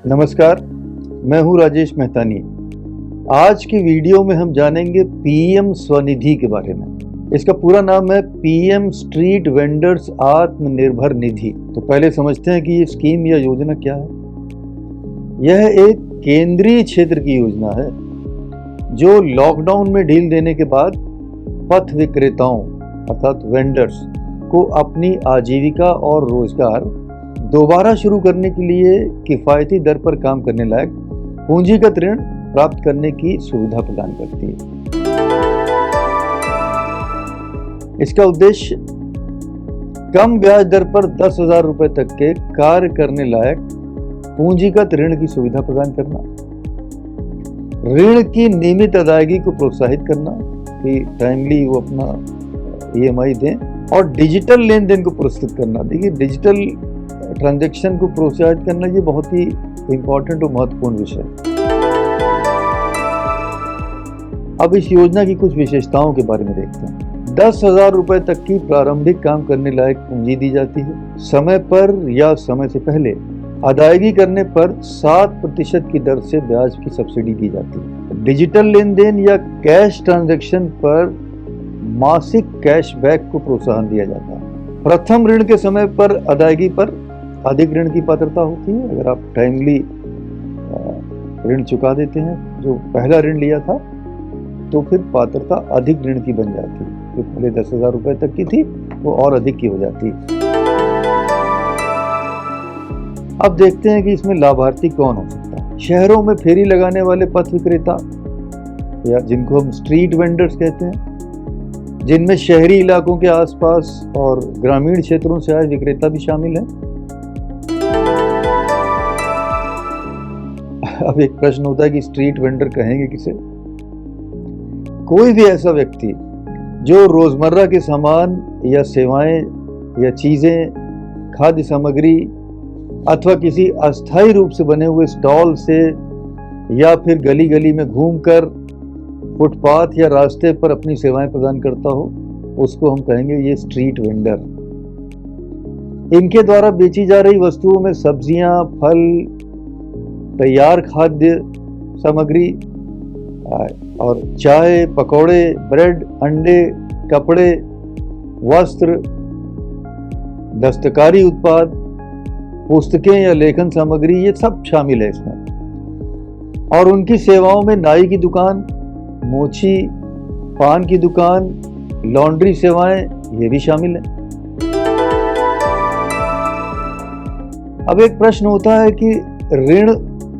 नमस्कार, मैं हूं राजेश मेहतानी। आज की वीडियो में हम जानेंगे पीएम स्वनिधि के बारे में। इसका पूरा नाम है PM street vendors Atmanirbhar Nidhi. तो पहले समझते हैं कि ये स्कीम या योजना क्या है। यह एक केंद्रीय क्षेत्र की योजना है जो लॉकडाउन में ढील देने के बाद पथ विक्रेताओं अर्थात वेंडर्स को अपनी आजीविका और रोजगार दोबारा शुरू करने के लिए किफ़ायती दर पर काम करने लायक पूंजीगत ऋण प्राप्त करने की सुविधा प्रदान करती है। इसका उद्देश्य कम ब्याज दर पर 10,000 रुपए तक के कार्य करने लायक पूंजीगत ऋण की सुविधा प्रदान करना, ऋण की नियमित अदायगी को प्रोत्साहित करना कि टाइमली वो अपना ईएमआई दें, और डिजिटल लेन देन को पुरस्कृत करना। देखिए, डिजिटल ट्रांजैक्शन को प्रोत्साहित करना ये बहुत ही इम्पोर्टेंट और महत्वपूर्ण विषय है। अब इस योजना की कुछ विशेषताओं के बारे में देखते हैं। 10,000 रुपए तक की प्रारंभिक काम करने लायक पूंजी दी जाती है। समय पर या समय से पहले अदायगी करने पर 7% की दर से ब्याज की सब्सिडी दी जाती है। डिजिटल लेन देन या कैश ट्रांजैक्शन पर मासिक कैशबैक को प्रोत्साहन दिया जाता है। प्रथम ऋण के समय पर अदायगी पर अधिक ऋण की पात्रता होती है। अगर आप टाइमली ऋण चुका देते हैं, जो पहला ऋण लिया था, तो फिर पात्रता अधिक ऋण की बन जाती है। जो पहले 10,000 रुपए तक की थी वो और अधिक की हो जाती है। अब देखते हैं कि इसमें लाभार्थी कौन हो सकता है। शहरों में फेरी लगाने वाले पथ विक्रेता या जिनको हम स्ट्रीट वेंडर्स कहते हैं, जिनमें शहरी इलाकों के आसपास और ग्रामीण क्षेत्रों से आए विक्रेता भी शामिल हैं। अब एक प्रश्न होता है कि स्ट्रीट वेंडर कहेंगे किसे? कोई भी ऐसा व्यक्ति जो रोजमर्रा के सामान या सेवाएं या चीजें, खाद्य सामग्री अथवा किसी अस्थायी रूप से बने हुए स्टॉल से या फिर गली गली में घूमकर फुटपाथ या रास्ते पर अपनी सेवाएं प्रदान करता हो, उसको हम कहेंगे ये स्ट्रीट वेंडर। इनके द्वारा बेची जा रही वस्तुओं में सब्जियां, फल, तैयार खाद्य सामग्री और चाय, पकौड़े, ब्रेड, अंडे, कपड़े, वस्त्र, दस्तकारी उत्पाद, पुस्तकें या लेखन सामग्री, ये सब शामिल है इसमें। और उनकी सेवाओं में नाई की दुकान, मोची, पान की दुकान, लॉन्ड्री सेवाएं, ये भी शामिल है। अब एक प्रश्न होता है कि ऋण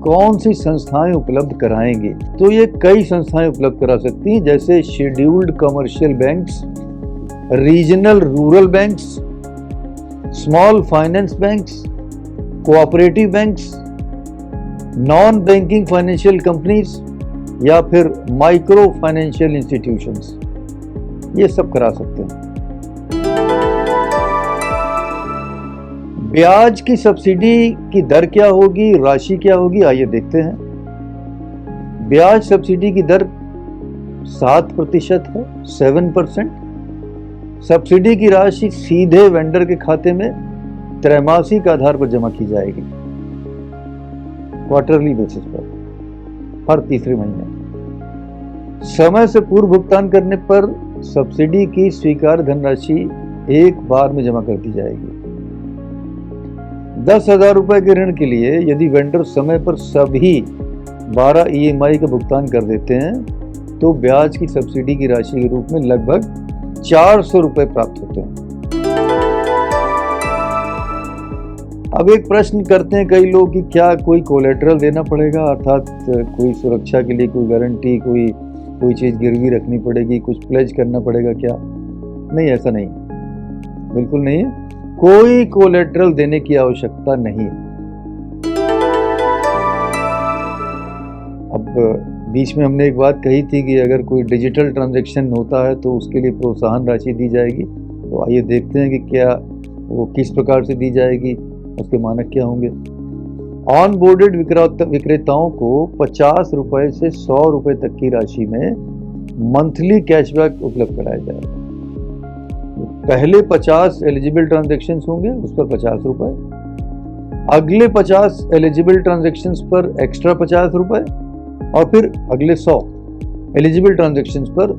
कौन सी संस्थाएं उपलब्ध कराएंगी? तो ये कई संस्थाएं उपलब्ध करा सकती हैं, जैसे scheduled commercial banks, regional rural banks, small finance banks, cooperative banks, non banking financial companies या फिर माइक्रो फाइनेंशियल इंस्टीट्यूशंस, ये सब करा सकते हैं। ब्याज की सब्सिडी की दर क्या होगी, राशि क्या होगी, आइए देखते हैं। ब्याज सब्सिडी की दर 7% है, 7%। सब्सिडी की राशि सीधे वेंडर के खाते में त्रैमासिक आधार पर जमा की जाएगी, क्वार्टरली बेसिस पर, हर तीसरे महीने। समय से पूर्व भुगतान करने पर सब्सिडी की स्वीकार धनराशि एक बार में जमा कर दी जाएगी। 10,000 रुपए के ऋण के लिए यदि वेंडर समय पर सभी 12 ईएमआई का भुगतान कर देते हैं तो ब्याज की सब्सिडी की राशि के रूप में लगभग 400 रुपए प्राप्त होते हैं। अब एक प्रश्न करते हैं कई लोग कि क्या कोई कोलेटरल देना पड़ेगा, अर्थात कोई सुरक्षा के लिए कोई गारंटी, कोई चीज़ गिरवी रखनी पड़ेगी, कुछ प्लेज करना पड़ेगा क्या? नहीं, ऐसा नहीं, बिल्कुल नहीं है। कोई कोलेटरल देने की आवश्यकता नहीं है। अब बीच में हमने एक बात कही थी कि अगर कोई डिजिटल ट्रांजैक्शन होता है तो उसके लिए प्रोत्साहन राशि दी जाएगी। तो आइए देखते हैं कि क्या वो किस प्रकार से दी जाएगी, उसके मानक क्या होंगे। ऑन बोर्डेड विक्रेताओं को 50 रुपए से 100 रुपए तक की राशि में मंथली कैशबैक उपलब्ध कराया जाएगा। पहले 50 एलिजिबल ट्रांजैक्शंस होंगे, उस पर 50 रुपए, अगले 50 एलिजिबल ट्रांजैक्शंस पर एक्स्ट्रा 50 रुपए और फिर अगले 100 एलिजिबल ट्रांजैक्शंस पर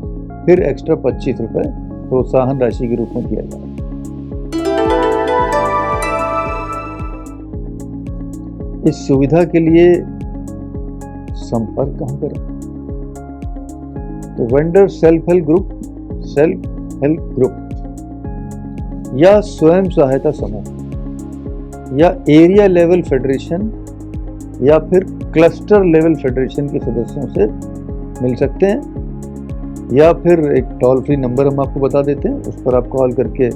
फिर एक्स्ट्रा 25 रुपए प्रोत्साहन राशि के रूप में दिया जाएगा। इस सुविधा के लिए संपर्क कहां करें? तो वेंडर सेल्फ हेल्प ग्रुप या स्वयं सहायता समूह या एरिया लेवल फेडरेशन या फिर क्लस्टर लेवल फेडरेशन के सदस्यों से मिल सकते हैं, या फिर एक टोल फ्री नंबर हम आपको बता देते हैं, उस पर आप कॉल करके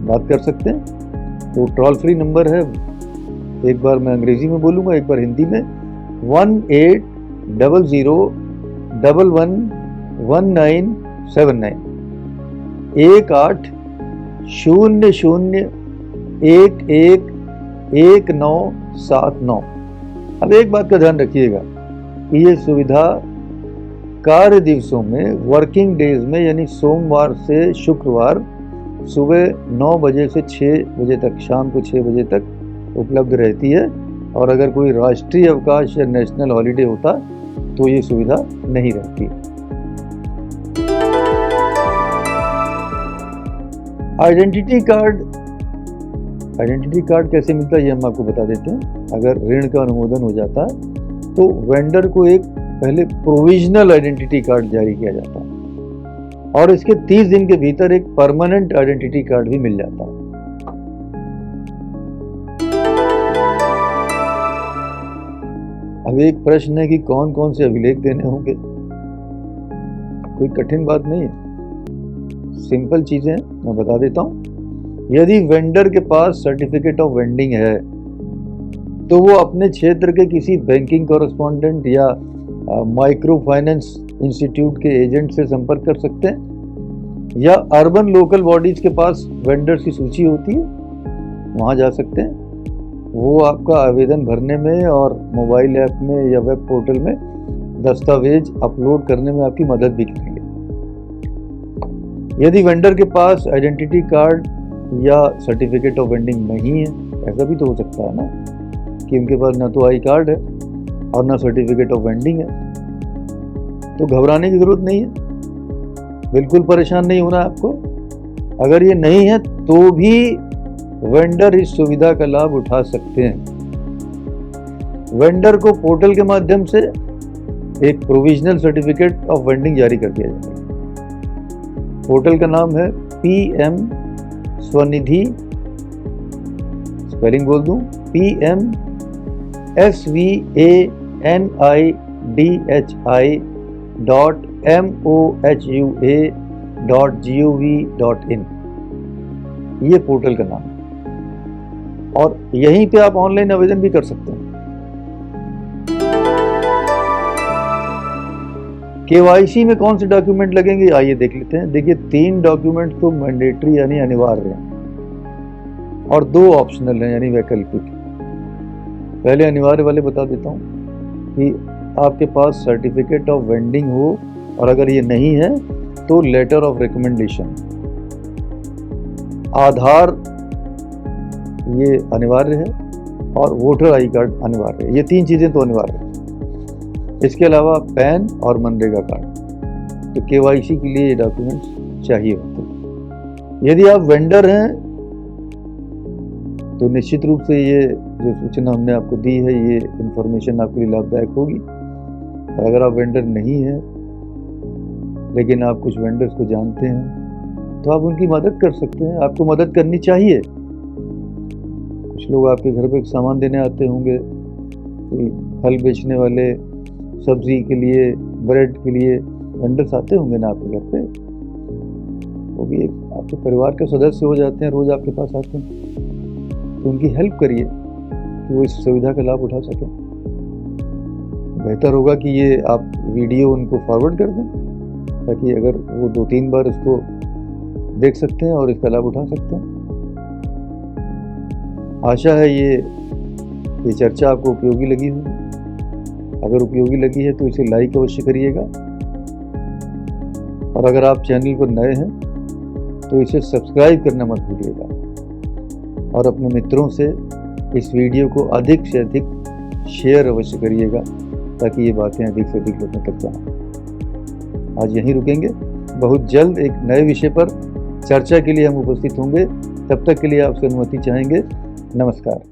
बात कर सकते हैं। तो टोल फ्री नंबर है, एक बार मैं अंग्रेजी में बोलूँगा, एक बार हिंदी में, 1800111979 1800111979। अब एक बात का ध्यान रखिएगा कि ये सुविधा कार्य दिवसों में, वर्किंग डेज में, यानी सोमवार से शुक्रवार सुबह 9 बजे से 6 बजे तक, शाम को 6 बजे तक उपलब्ध रहती है। और अगर कोई राष्ट्रीय अवकाश या नेशनल हॉलिडे होता तो ये सुविधा नहीं रहती। आइडेंटिटी कार्ड कैसे मिलता है ये हम आपको बता देते हैं। अगर ऋण का अनुमोदन हो जाता है तो वेंडर को एक पहले प्रोविजनल आइडेंटिटी कार्ड जारी किया जाता है और इसके 30 दिन के भीतर एक परमानेंट आइडेंटिटी कार्ड भी मिल जाता है। अब एक प्रश्न है कि कौन कौन से अभिलेख देने होंगे। कोई कठिन बात नहीं है, सिंपल चीजें मैं बता देता हूं। यदि वेंडर के पास सर्टिफिकेट ऑफ वेंडिंग है तो वो अपने क्षेत्र के किसी बैंकिंग कॉरेस्पॉन्डेंट या माइक्रो फाइनेंस इंस्टीट्यूट के एजेंट से संपर्क कर सकते हैं, या अर्बन लोकल बॉडीज के पास वेंडर्स की सूची होती है, वहाँ जा सकते हैं। वो आपका आवेदन भरने में और मोबाइल ऐप में या वेब पोर्टल में दस्तावेज अपलोड करने में आपकी मदद भी करेंगे। यदि वेंडर के पास आइडेंटिटी कार्ड या सर्टिफिकेट ऑफ वेंडिंग नहीं है, ऐसा भी तो हो सकता है ना कि उनके पास ना तो आई कार्ड है और ना सर्टिफिकेट ऑफ वेंडिंग है, तो घबराने की जरूरत नहीं है, बिल्कुल परेशान नहीं होना आपको। अगर ये नहीं है तो भी वेंडर इस सुविधा का लाभ उठा सकते हैं। वेंडर को पोर्टल के माध्यम से एक प्रोविजनल सर्टिफिकेट ऑफ वेंडिंग जारी कर दिया जाएगा। पोर्टल का नाम है PM स्वनिधि, स्पेलिंग बोल दूं, PMSVANIDHI.MOHUA.gov.in, ये पोर्टल का नाम है। और यहीं पे आप ऑनलाइन आवेदन भी कर सकते हैं। KYC में कौन से डॉक्यूमेंट लगेंगे आइए देख लेते हैं। देखिए 3 डॉक्यूमेंट तो मैंडेटरी यानी अनिवार्य हैं और 2 ऑप्शनल हैं यानी वैकल्पिक। पहले अनिवार्य वाले बता देता हूँ कि आपके पास सर्टिफिकेट ऑफ वेंडिंग हो, और अगर ये नहीं है तो लेटर ऑफ रिकमेंडेशन, आधार ये अनिवार्य है और वोटर आई कार्ड अनिवार्य है। ये 3 चीजें तो अनिवार्य है। इसके अलावा पैन और मनरेगा कार्ड, तो KYC के लिए ये डॉक्यूमेंट्स चाहिए होते हैं। यदि आप वेंडर हैं तो निश्चित रूप से ये जो सूचना हमने आपको दी है, ये इंफॉर्मेशन आपके लिए लाभदायक होगी। और अगर आप वेंडर नहीं हैं लेकिन आप कुछ वेंडर्स को जानते हैं तो आप उनकी मदद कर सकते हैं, आपको मदद करनी चाहिए। कुछ लोग आपके घर पे सामान देने आते होंगे, कोई फल बेचने वाले, सब्जी के लिए, ब्रेड के लिए वेंडर्स आते होंगे ना आपके घर पे, वो भी एक आपके परिवार के सदस्य हो जाते हैं, रोज आपके पास आते हैं, तो उनकी हेल्प करिए कि वो इस सुविधा का लाभ उठा सकें। बेहतर होगा कि ये आप वीडियो उनको फॉरवर्ड कर दें ताकि अगर वो 2-3 बार इसको देख सकते हैं और इसका लाभ उठा सकते हैं। आशा है ये चर्चा आपको उपयोगी लगी होगी। अगर उपयोगी लगी है तो इसे लाइक अवश्य करिएगा, और अगर आप चैनल पर नए हैं तो इसे सब्सक्राइब करना मत भूलिएगा और अपने मित्रों से इस वीडियो को अधिक से अधिक शेयर अवश्य करिएगा ताकि ये बातें अधिक से अधिक लोगों तक जाएं। आज यहीं रुकेंगे, बहुत जल्द एक नए विषय पर चर्चा के लिए हम उपस्थित होंगे। तब तक के लिए आपसे अनुमति चाहेंगे। नमस्कार।